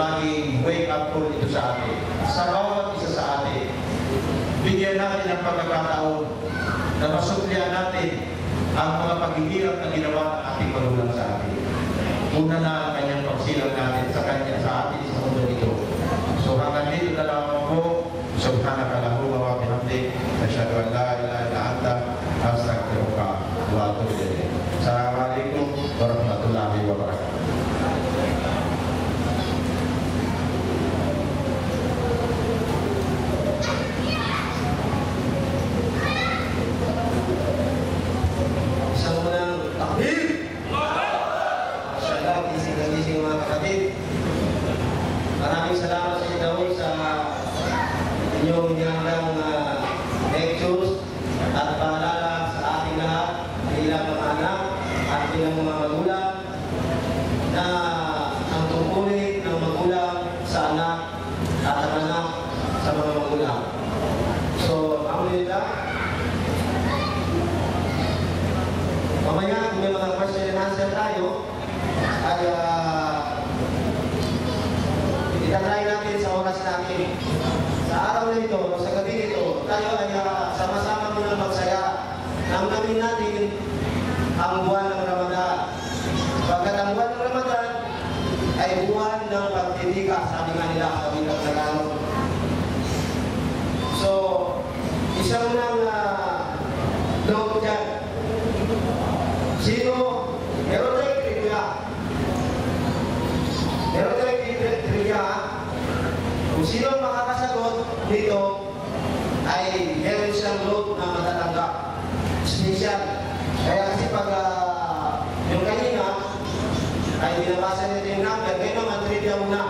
laging wake up call ito sa atin. Sa bawat isa sa atin, bigyan natin ang pagkakataon na masuklian natin ang mga paghihirap na ginawa ng ating magulang sa atin. Una na ang kanyang pagsilang natin sa kanya, sa atin, sa mundo ito. So hanggang dito na lang ako, subhanaka Allahumma wa bihamdik, asyhadu an la ilaha illa anta, astaghfiruka wa atubu ilaik. Assalamualaikum warahmatullahi wabarakatuh. Maraming salamat sa inyo sa inyong niyang lectures at paalala sa ating lahat, bilang mga anak at bilang mga magulang, na ang tungkulin ng magulang sa anak at ang anak sa mga magulang. So, alhamdulillah, mamaya kung may mga question and answer tayo, ay itatry natin sa oras natin. Sa araw na ito, sa gabi nito, tayo ay sama-sama muna magsaya. Namnamin natin ang buwan ng Ramadan. Pagkat ang buwan ng Ramadan ay buwan ng pagtitikas, sabi nga nila sa Biblia sa Tagalog. So, isang nang loob dyan. Sino? Meron tayong trivia. Meron tayong trivia. Kung sino ang makakasagot dito ay meron siyang load na matatanggap. Special. Kaya kasi pag yung kanina ay binabasa nito yung number, ngayon naman trivia muna.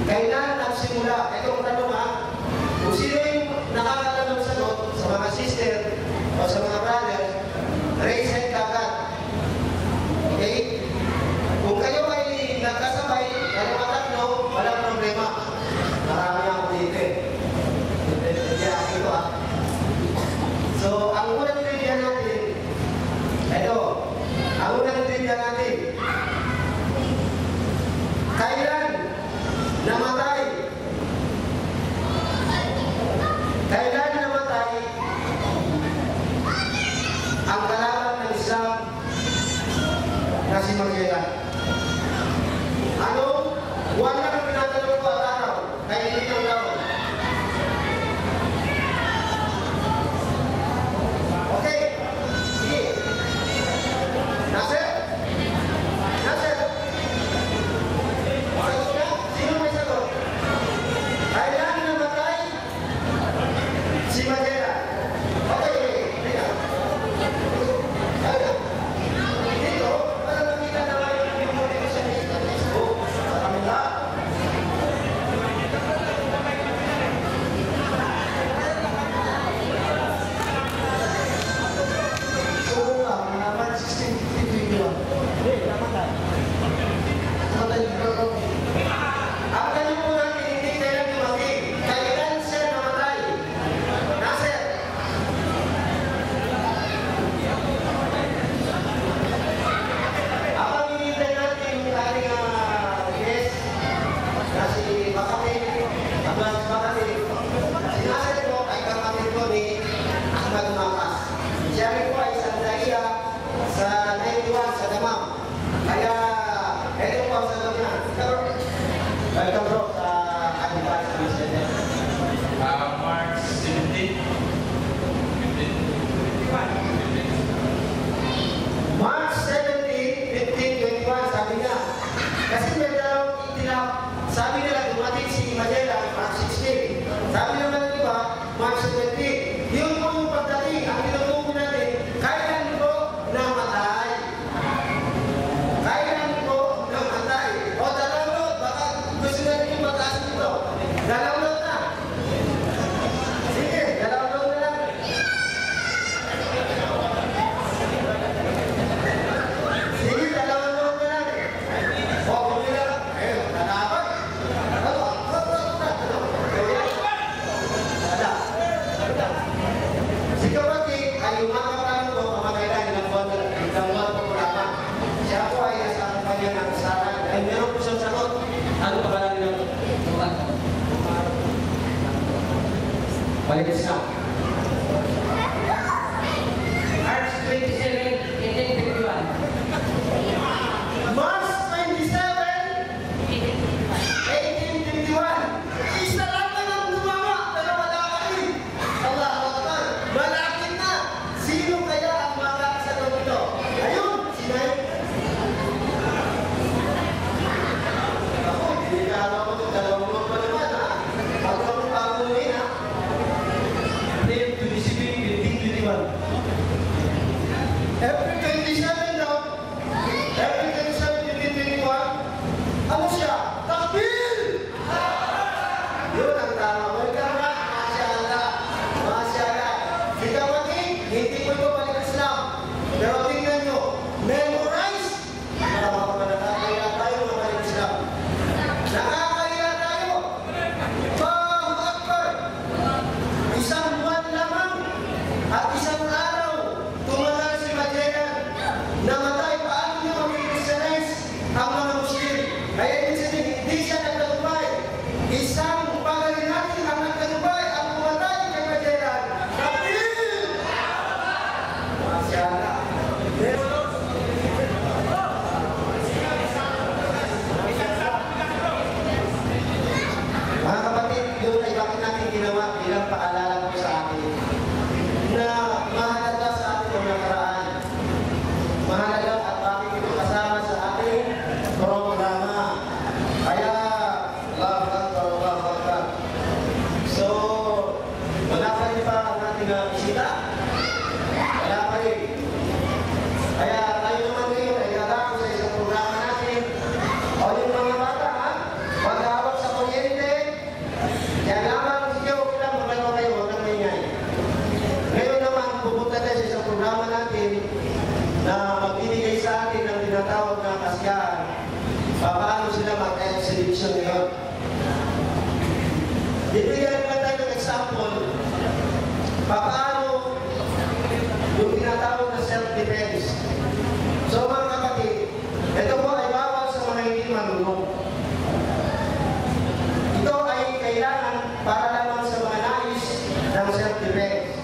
Kailan nagsimula? Ito ang tanong ha. Kung sino yung nakakatanong ng sagot sa mga sister o sa mga brother, raise hand agad. Okay? Kung kayo ay nagkasabay, kayo matatlo, walang problema. Marami ako dito eh. Ito ah. So, ang unang trivia natin, ito, ang unang trivia natin, kailan namatay ang kalaban ng Islam na si Magellan? Ano? Buwan na ang pinatanong ko at araw, kaya hindi ng lawan. Okay. Sige. Nasir? Nasir? Sagot na? Sino may sagot? Kailan namatay si Magellan? Okay. Dito. Dito, para makita na lang yung motivation sa Facebook, sa kanila. Subo ka, naman 1651. Hindi, namatay. Namatay yung program. Ang tanong po natin, hindi kailan dumating. Kailan siya namatay? Nasir? Ang pag-ibigay natin yung ating guest na si Makati, Abas Makati. Si Nasir po ay kapatid ko ni Ahmad Makas. Siya rin po ay sandaiya sa 91 sa Damam. Kaya, ito po ang sagot niya. Welcome bro sa Adidas Business. March 17. March 17, 15, 21, sabi niya. Kasi may dalawang itilap. Sabi nila, dumating si Magellan, March 16. Sabi naman ng iba, March 17. Yun po yung pagdating. Ang tinutukoy natin, kailan po namatay? Kailan po namatay? O, dalawang, baka gusto natin yung mataas nito. Dalawang na. Sige, dalawang na lang. Sige, dalawang na lang. O, kung nila lang. Ayun, nalaban. Si Kapatid ay umakapang ko kamatay ng buwan po lamang. Siya po ay nasa kampanya ng Balik na. March 27, 1851. March 27, 1851. Isa lang na lang tumama, pero wala ka rin. Allah Akbar. Malapit na. Sino kaya ang makakasagot ito? Ayun, sinay. Ako, hindi ka alam ko ito. Dalawang mo pa naman, ha? Ako ang pagunin, ha? April 27, 1821. April 27 daw. April 27, 2021. Ano siya? Takbir! Yun ang tama. Welcome back. Masyaallah. Masyaallah. Si kapatid, hindi ko ito balik Islam. Pero tingnan nyo, memorize. Nakakaya tayo na balik Islam. Nakakaya tayo. Allahu Akbar. Isang buwan lamang at isang araw tumagal si Magellan. Namatay, paano niya mag-Christianize ang mga Muslim? Kaya ibig sabihin, hindi siya nagtagumpay. Isang pagaling natin ang nagtagumpay ang pumatay kay Magellan. Kapil! Masyala. Mga kapatid, yun ay bakit natin ginawa bilang paalala po sa atin na mahalaga sa ating mga nakaraan. Mahalaga at bakit ito kasama sa ating programa. Kaya, Allahu Akbar, Allahu Akbar. So, wala pa rin pa ang ating bisita? Wala pa rin. Kaya tayo naman ngayon ay gagawin sa isang programa natin. O yung mga bata, ha? Maghawak sa kuryente. Kaya naman, sige, huwag lang, magano kayo, huwag lang maingay. Ngayon naman, pupunta tayo sa isang programa natin na magbibigay sa atin ng tinatawag na kasiyahan. Paano sila mag-exhibition ngayon? Bibigyan naman tayo ng example. Paano yung tinatawag na self-defense. So mga kapatid, ito po ay bawal sa mga hindi marunong. Ito ay kailangan para lamang sa mga nais ng self-defense.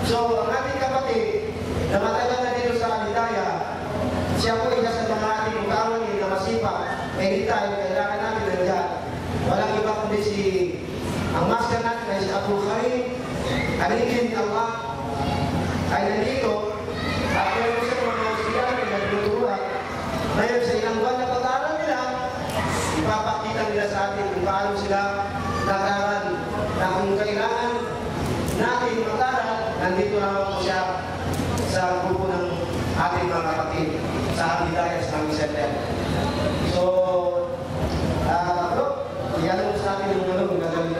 So ang ating kapatid na matagal na dito sa Alidaya, siya po isa sa mga ating ukawan na masipag. Anytime, kailangan natin nandiyan. Walang iba kundi ang master natin ay si Abu Kharim. Alingin Allah ay nandito at meron siya mga estudyante na tinuturuan. Ngayon sa ilang buwan na pag-aaral nila, ipapakita nila sa atin kung paano sila nag-aaral. Na kung kailangan natin mag-aaral, nandito naman po siya sa grupo ng ating mga kapatid sa Alidaya Islamic Center. So, bro, iyan mo sa atin yung ano, gagawin.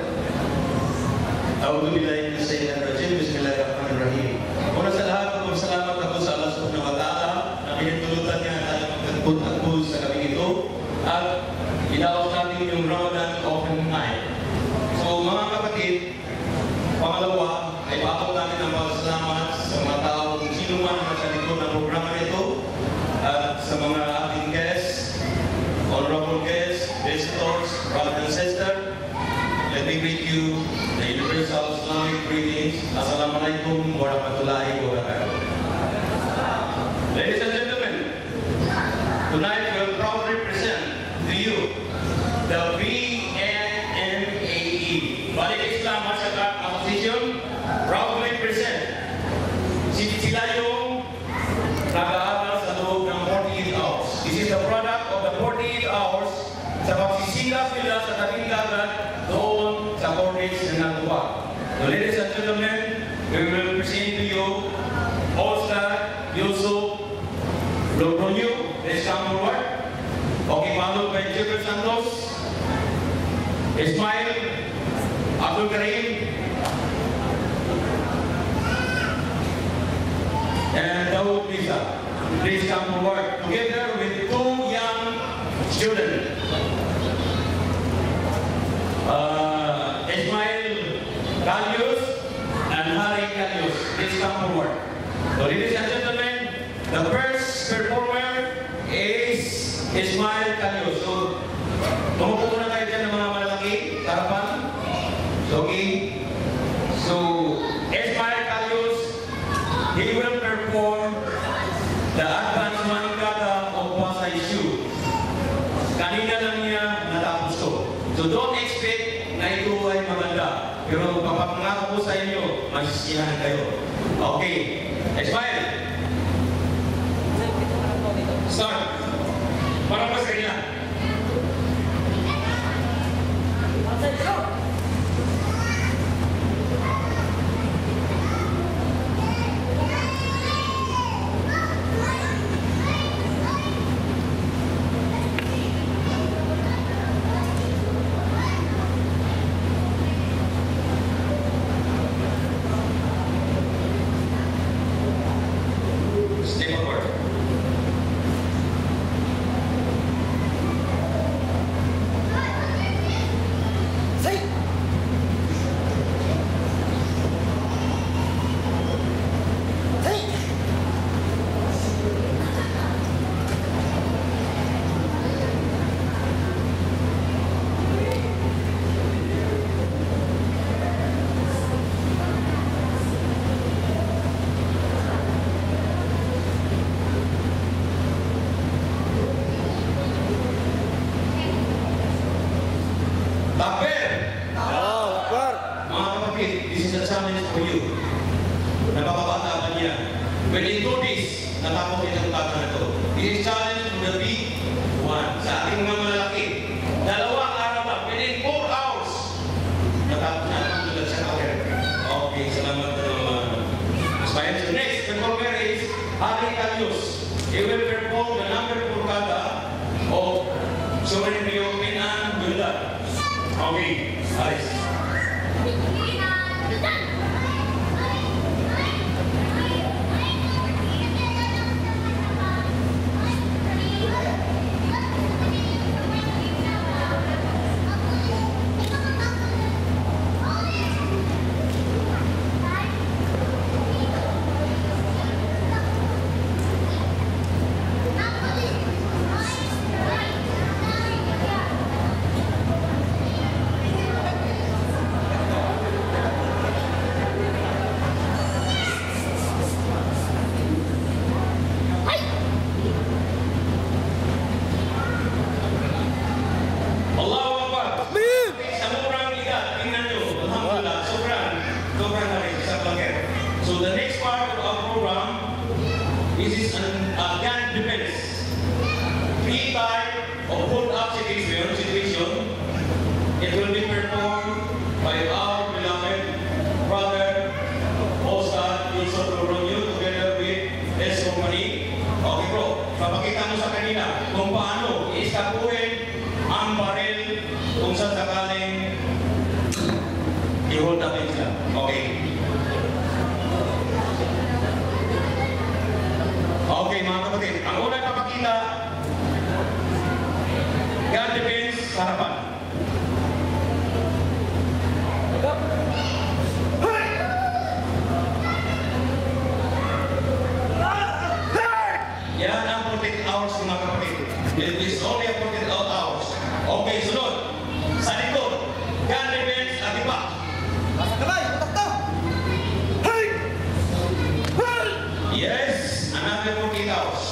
A'udzubillahi minasyaitonir rajim. Bismillahirrahmanirrahim. Una sa lahat, magpasalamat ako sa Allah Subhanahu wa Ta'ala na pinitulutan niya tayo magtagpo sa gabi ito at inaos natin yung Ramadan Open Night. So mga kapatid, pangalawa ay paabot natin ang pagpasalamat sa mga tao kung sino man ang nasa likod ng programa nito at sa mga ating guests, honorable guests, visitors, brothers and sisters. Let me greet you the universal Islamic greetings. Assalamualaikum warahmatullahi wabarakatuh. Ladies and gentlemen, tonight we will proudly present to you the BNMAE, Balik Islam Masyarakat Association, proudly present sila yung nag-aaral sa loob ng 48 hours. This is the product of the 48 hours sa pagsisikap nila sa tabing dagat doon sa Cornish ng Nagua. So ladies and gentlemen, we will present to you All-Star Yusuf Logronyo, please come forward. Okay, followed by Jibril Santos, Ismail Abdul Karim, and Dawood Lisa. Please come forward together with two young students. Ismail Kalius and Hari Kalius. Please come forward. So ladies and gentlemen, the first performer is Ismail Kalius. So, tumupo na kayo dyan ng mga malaki, harapan. So, okay. So, Pero papangako ko sa inyo, masisiyahan kayo. Okay. Smile. Start. Para pa sa kanila. Stay forward. Takbir! Mga kapatid, this is a challenge for you. Napakabata ba niya? When in 2 days, natapos itong tata na ito. This is challenge to the big one. Sa ating mga malalaki. 2 araw lang. Within 4 hours. Natapos na naman tulad sa kapir. Okay, salamat na naman. So next performer is Harry Calios. He will perform the number 4 kata of Sorenio Pinan Gula. Okay, Aris. So the next part of our program is a gun defense. 3 types of hold-up situation. It will be performed by our beloved brother Oscar Wilson Loronio together with S. Company. Okay bro, papakita mo sa kanila kung paano i-eskapuhin ang baril kung saan sakaling i-hold up sila. Okay. Okay mga kapatid, ang unang papakita, gun defense sa harapan. Yan ang protect hours mga kapatid. It is only a protect hours. Okay, sunod. Sa likod, gun defense at iba. Basta kamay, utak to! Hey! Hey! Yes, another protect hours.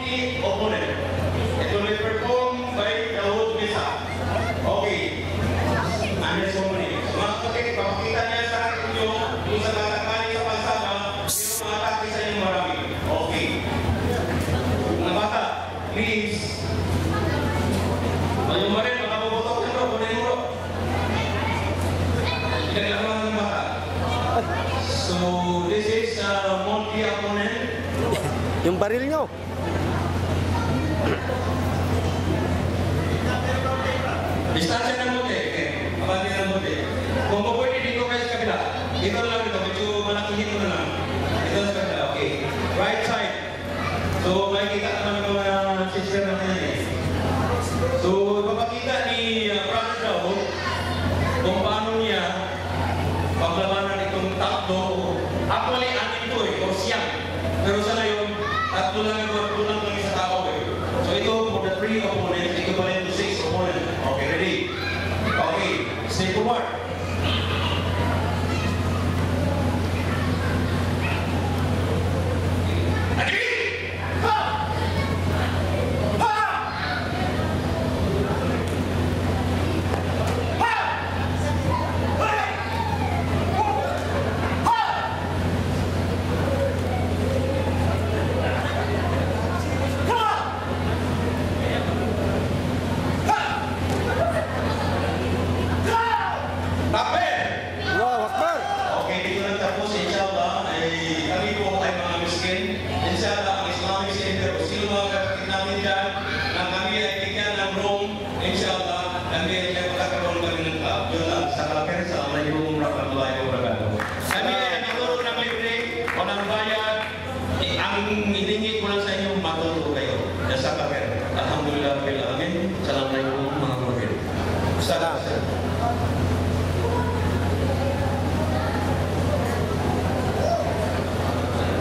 multi opponent. It will be performed by the whole mesa. Okay. Ano so many? Mga kapatid, papakita niya sa akin nyo kung sa tatakali sa palsada, pero mga atake sa inyo marami. Okay. Mga bata, please. Ayun mo rin, makabubutok na bro, kunin mo bro. Kailangan ng bata. So, this is multi-opponent. Yung baril nyo. Distansya ng muti. Abante ng muti. Kung pwede dito kayo sa kabila. Dito lang dito. Medyo malakihin mo na lang. Dito sa kabila. Okay. Right side. So, makikita naman ng mga sister natin yan eh. So, ipapakita ni Brother Daw kung paano niya paglabanan itong tatlo. Actually, anin ito eh. O siyang. Pero sa ngayon, tatlo lang yung sa tao eh. So, ito for the 3 opponents, equivalent to 6 opponents. Okay, ready? Okay, stay forward. Wow, Akbar. Okay, dito lang tapos, inshallah, ay kami po ay mga miskin. Inshallah, ang Islamic Center, o sino mga kapatid namin dyan, na kami ay bigyan ng room, inshallah, kami ay magkakaroon kami ng club. Yun lang, sa kalakir, sa Alaykum Rahmatullahi Wabarakatuh. Kami ay nagturo ng libre, o ng bayan, ang hiningi ko lang sa inyo, matuto kayo. Sa kalakir. Alhamdulillah, amin. Assalamualaikum mga kapatid. Salam.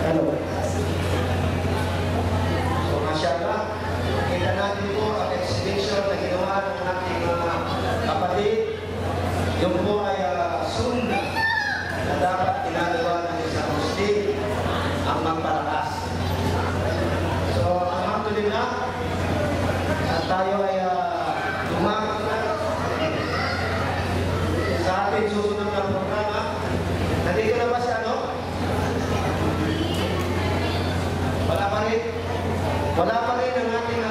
Hello. So, masyaallah, kita natin po ang exhibition na ginawa ng ating mga kapatid. Yung po ay sunnah na dapat ginagawa ng isang Muslim ang magparalas. So, alhamdulillah, at tayo ay dumako na sa ating susunod na programa. Nandito na ba si ano? Wala pa rin. Wala pa rin ang ating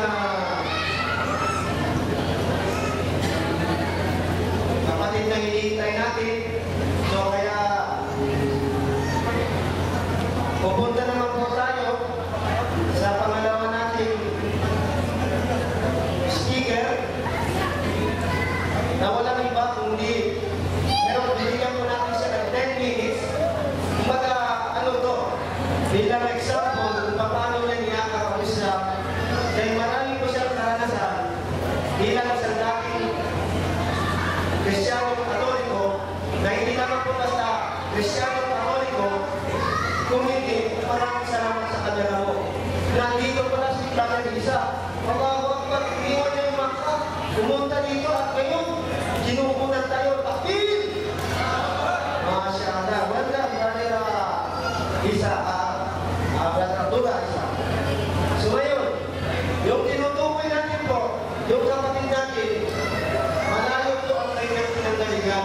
kapatid na hinihintay natin. So kaya pupunta naman po tayo sa pangalawa nating speaker na walang iba kundi pero binigyan po natin siya ng 10 minutes. Kumbaga ano to? Bilang example kung paano niya niyakakalis siya. Dahil marami po siyang karanasan bilang isang dating Kristiyano Katoliko na hindi naman po basta Kristiyano Katoliko kung hindi maraming salamat sa kanya mo. Nandito pala si Brother Isa. Mabawag pa, iwan niya yung maka. Pumunta dito at ngayon, ginukunan tayo. Pakil! Masyaallah. Welcome, Brother Isa. Brother Isa. So ngayon, yung tinutukoy natin po, yung kapatid natin, malayo po ang kanyang pinanggalingan.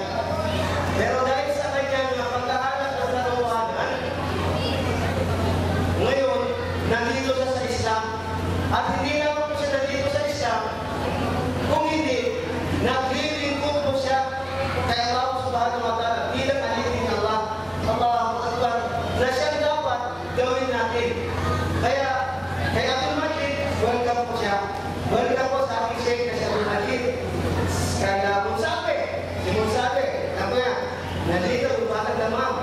Pero dahil sa kanyang pagkahanap ng katotohanan, ngayon, nandito siya sa Islam. At hindi naman po siya nandito sa Islam, kung hindi, naglilingkod po siya kay Allah subhanahu wa ta'ala bilang alipin Allah. Allahu Akbar. Na siya dapat gawin natin. Kaya Abdul Majid, welcome po siya. Welcome po sa aking Sheikh na si Abdul Majid. Kaya si Munsabe, ako yan, nandito yung batang lamang.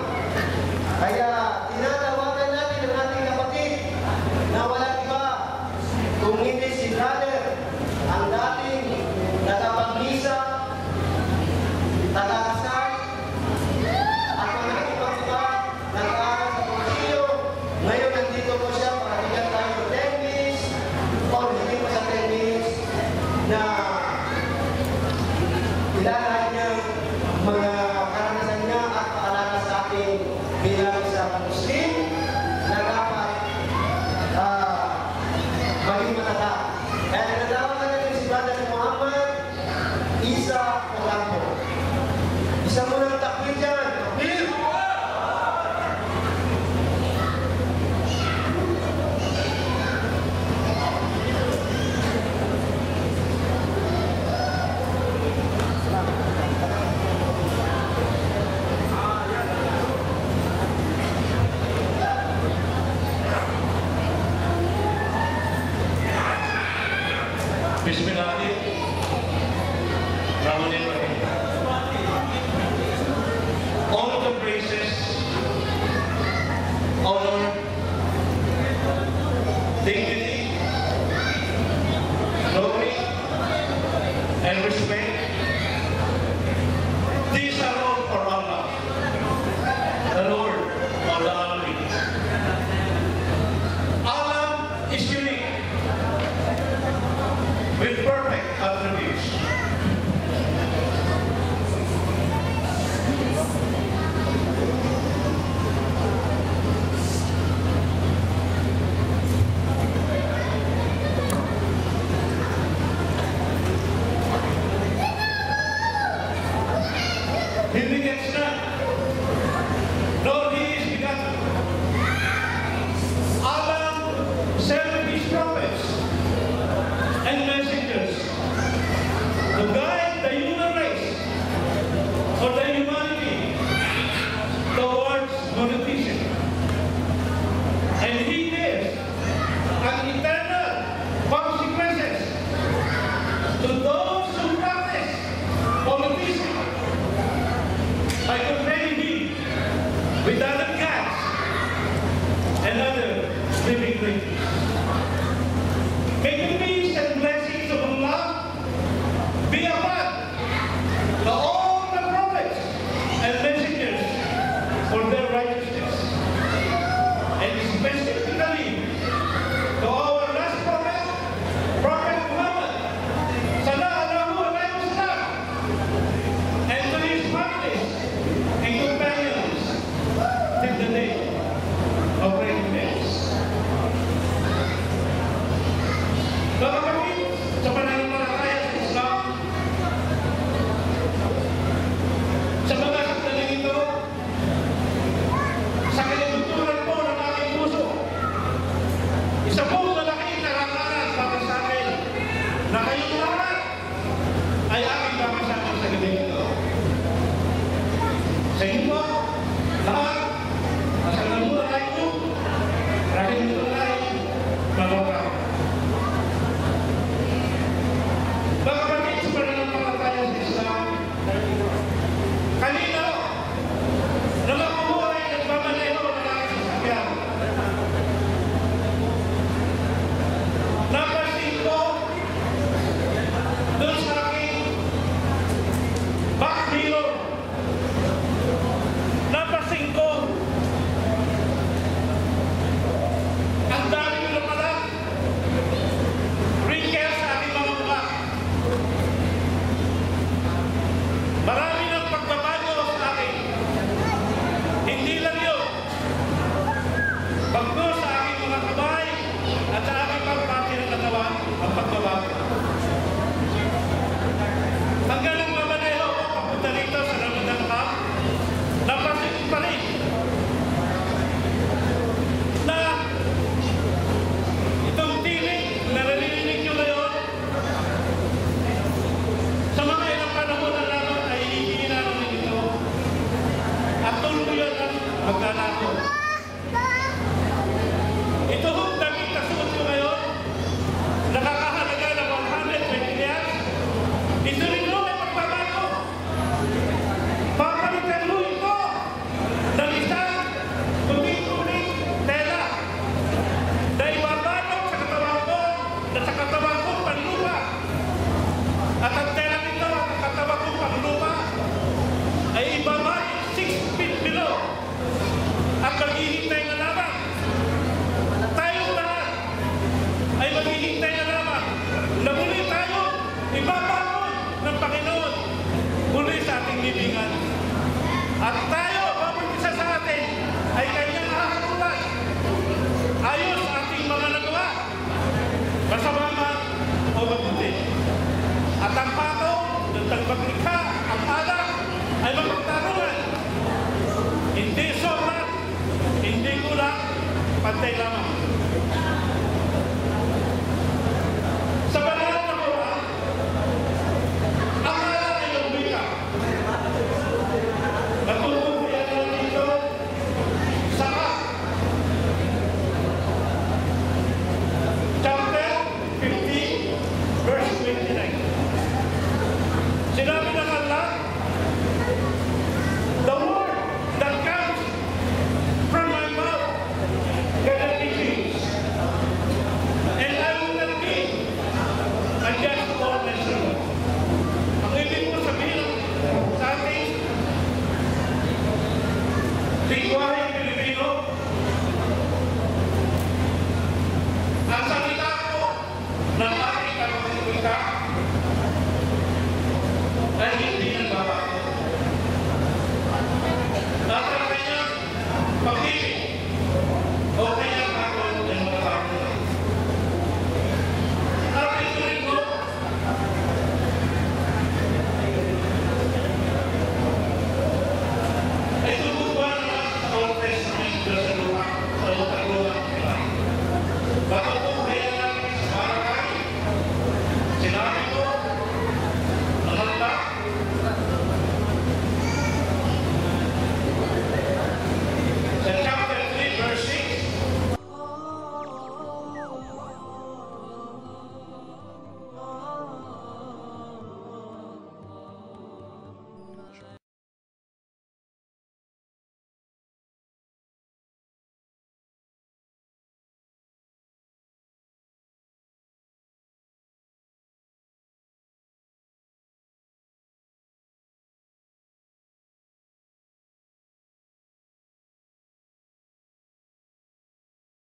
Kaya tinatawagan natin ang ating kapatid na walang iba kung Bismillah. All of the praises, honor, dignity, glory, and respect, these are all for Allah, the Lord of the Alamin. Allah is unique with perfect attributes. He begets none, nor he is begotten. Allah sent his prophets and messengers to guide the human race or the humanity towards monotheism. And he gives an eternal consequences to those who practice monotheism by comparing him with other gods and other living creatures. May the peace and blessings of Allah be upon all the prophets and messengers for their righteousness, and specifically to our last prophet, Prophet Muhammad sallallahu alaihi wasallam, and to his families and companions till the day of recompense. Mga kapatid, sa pananampalataya sa Islam, sa mga sakdaling ito, sa kalibuturan po ng aking puso, isa pong malaking karangalan para sa akin na kayong lahat ay aking kakasama sa gabi ito. Sa inyo po, lahat, assalamualaikum warahmatullahi wabarakatuh. Mga kapatid, sa pananampalataya sa Islam, kanina, nang ako ay nagmamaneho ng aking sasakyan, napansin ko doon sa aking back mirror, napansin ko ang daming lumalang wrinkles sa aking mga mukha. Marami ng pagbabago sa akin. Hindi lang yun. Bagno sa aking mga kamay at sa aking pagpati ng katawan ang pagbabago. Hanggang nang mamaneho ako papunta rito sa Ramadan Camp, napansin ko pa rin na itong tinig na narinig nyo ngayon sa mga ilang panahon na lamang ay hinananin ito at tuluyan ang maglalako. Ito hong damit na suot nyo ngayon, nakakahalaga ng 120 riyals. Ito rin mo may pagbabago. Papalitan mo ito ng isang kuning-kuning tela na ibabalot sa katawan ko na sa katawan ko panlupa. At ang tela nito at ang katawan ko panlupa ay ibabalot 6 feet below. At maghihintay na lamang. Tayong lahat ay maghihintay na lamang na muli tayo ibabalot ng Panginoon muli sa ating libingan. At tayo